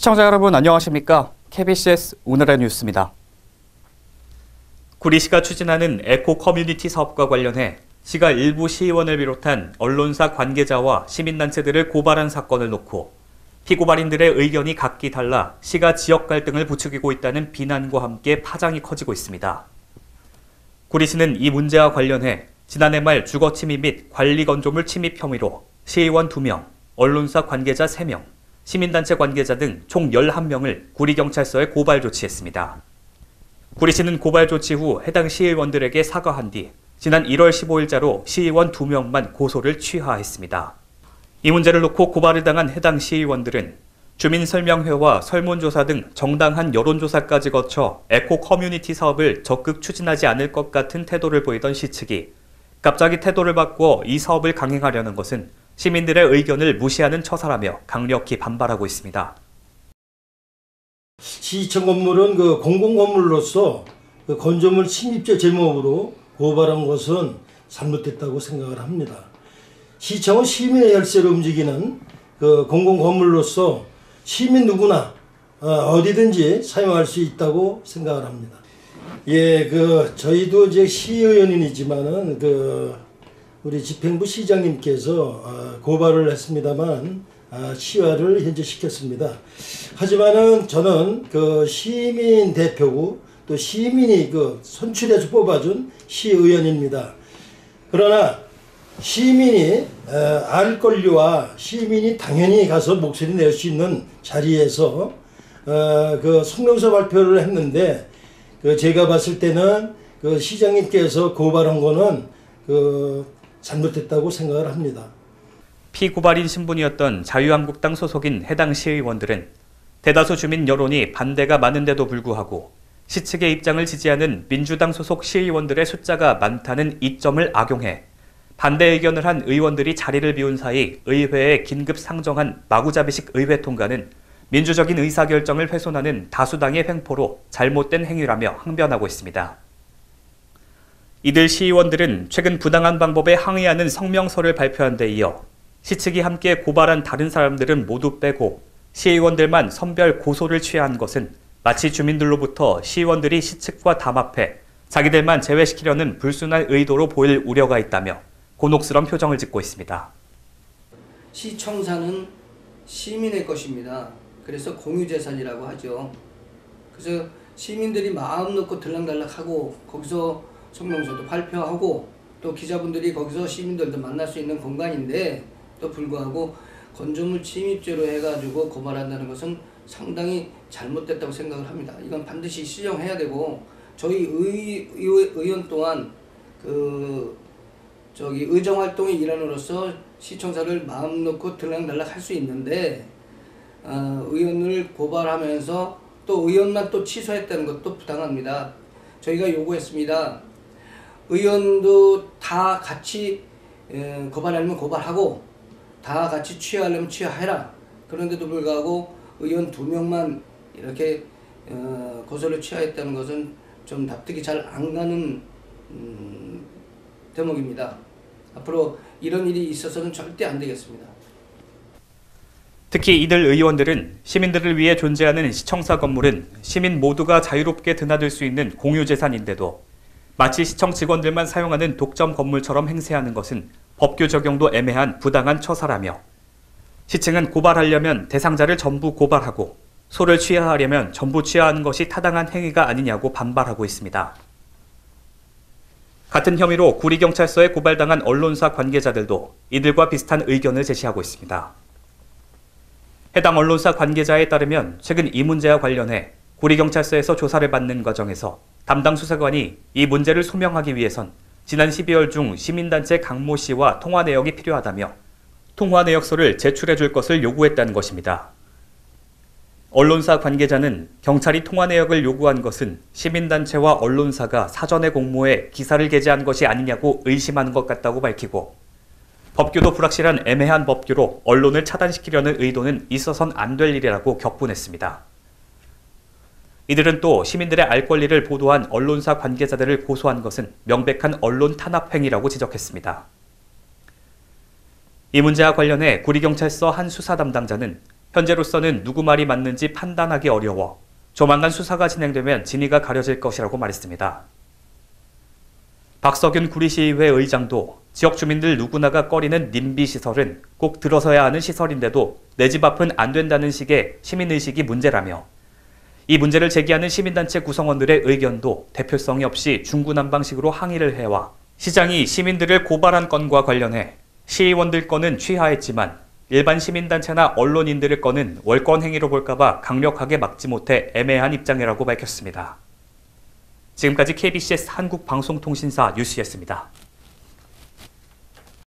시청자 여러분 안녕하십니까? KBCS 오늘의 뉴스입니다. 구리시가 추진하는 에코 커뮤니티 사업과 관련해 시가 일부 시의원을 비롯한 언론사 관계자와 시민단체들을 고발한 사건을 놓고 피고발인들의 의견이 각기 달라 시가 지역 갈등을 부추기고 있다는 비난과 함께 파장이 커지고 있습니다. 구리시는 이 문제와 관련해 지난해 말 주거침입 및 관리건조물 침입 혐의로 시의원 2명, 언론사 관계자 3명, 시민단체 관계자 등 총 11명을 구리경찰서에 고발 조치했습니다. 구리시는 고발 조치 후 해당 시의원들에게 사과한 뒤 지난 1월 15일자로 시의원 2명만 고소를 취하했습니다. 이 문제를 놓고 고발을 당한 해당 시의원들은 주민설명회와 설문조사 등 정당한 여론조사까지 거쳐 에코 커뮤니티 사업을 적극 추진하지 않을 것 같은 태도를 보이던 시 측이 갑자기 태도를 바꿔 이 사업을 강행하려는 것은 시민들의 의견을 무시하는 처사라며 강력히 반발하고 있습니다. 시청 건물은 공공건물로서 건조물 침입죄 제목으로 고발한 것은 잘못됐다고 생각을 합니다. 시청은 시민의 열쇠로 움직이는 공공건물로서 시민 누구나 어디든지 사용할 수 있다고 생각을 합니다. 저희도 이제 시의원이지만은 우리 집행부 시장님께서 고발을 했습니다만 시화를 현재 시켰습니다. 하지만은 저는 시민 대표고 또 시민이 선출해서 뽑아준 시의원입니다. 그러나 시민이 알 권리와 시민이 당연히 가서 목소리 낼 수 있는 자리에서 성명서 발표를 했는데 제가 봤을 때는 시장님께서 고발한 거는 잘못됐다고 생각을 합니다. 피고발인 신분이었던 자유한국당 소속인 해당 시의원들은 대다수 주민 여론이 반대가 많은데도 불구하고 시 측의 입장을 지지하는 민주당 소속 시의원들의 숫자가 많다는 이점을 악용해 반대 의견을 한 의원들이 자리를 비운 사이 의회에 긴급 상정한 마구잡이식 의회 통과는 민주적인 의사결정을 훼손하는 다수당의 횡포로 잘못된 행위라며 항변하고 있습니다. 이들 시의원들은 최근 부당한 방법에 항의하는 성명서를 발표한 데 이어 시 측이 함께 고발한 다른 사람들은 모두 빼고 시의원들만 선별 고소를 취한 것은 마치 주민들로부터 시의원들이 시 측과 담합해 자기들만 제외시키려는 불순한 의도로 보일 우려가 있다며 곤혹스러운 표정을 짓고 있습니다. 시청사는 시민의 것입니다. 그래서 공유재산이라고 하죠. 그래서 시민들이 마음 놓고 들락달락하고 거기서 성명서도 발표하고 또 기자분들이 거기서 시민들도 만날 수 있는 공간인데 또 불구하고 건조물 침입죄로 해가지고 고발한다는 것은 상당히 잘못됐다고 생각을 합니다. 이건 반드시 시정해야 되고 저희 의원 또한 의정활동의 일환으로서 시청사를 마음 놓고 들락달락 할 수 있는데 의원을 고발하면서 또 의원만 또 취소했다는 것도 부당합니다. 저희가 요구했습니다. 의원도 다 같이 고발하려면 고발하고 다 같이 취하려면 취하해라. 그런데도 불구하고 의원 2명만 이렇게 고소를 취하했다는 것은 좀 납득이 잘 안 가는 대목입니다. 앞으로 이런 일이 있어서는 절대 안 되겠습니다. 특히 이들 의원들은 시민들을 위해 존재하는 시청사 건물은 시민 모두가 자유롭게 드나들 수 있는 공유재산인데도 마치 시청 직원들만 사용하는 독점 건물처럼 행세하는 것은 법규 적용도 애매한 부당한 처사라며 시청은 고발하려면 대상자를 전부 고발하고 소를 취하하려면 전부 취하하는 것이 타당한 행위가 아니냐고 반발하고 있습니다. 같은 혐의로 구리경찰서에 고발당한 언론사 관계자들도 이들과 비슷한 의견을 제시하고 있습니다. 해당 언론사 관계자에 따르면 최근 이 문제와 관련해 구리경찰서에서 조사를 받는 과정에서 담당 수사관이 이 문제를 소명하기 위해선 지난 12월 중 시민단체 강모 씨와 통화 내역이 필요하다며 통화 내역서를 제출해 줄 것을 요구했다는 것입니다. 언론사 관계자는 경찰이 통화 내역을 요구한 것은 시민단체와 언론사가 사전에 공모해 기사를 게재한 것이 아니냐고 의심하는 것 같다고 밝히고 법규도 불확실한 애매한 법규로 언론을 차단시키려는 의도는 있어선 안 될 일이라고 격분했습니다. 이들은 또 시민들의 알 권리를 보도한 언론사 관계자들을 고소한 것은 명백한 언론 탄압 행위라고 지적했습니다. 이 문제와 관련해 구리경찰서 한 수사 담당자는 현재로서는 누구 말이 맞는지 판단하기 어려워 조만간 수사가 진행되면 진위가 가려질 것이라고 말했습니다. 박석윤 구리시의회 의장도 지역 주민들 누구나가 꺼리는 님비 시설은 꼭 들어서야 하는 시설인데도 내 집 앞은 안 된다는 식의 시민의식이 문제라며 이 문제를 제기하는 시민단체 구성원들의 의견도 대표성이 없이 중구난방식으로 항의를 해와 시장이 시민들을 고발한 건과 관련해 시의원들 건은 취하했지만 일반 시민단체나 언론인들의 건은 월권 행위로 볼까봐 강력하게 막지 못해 애매한 입장이라고 밝혔습니다. 지금까지 KBS 한국방송통신사 뉴스였습니다.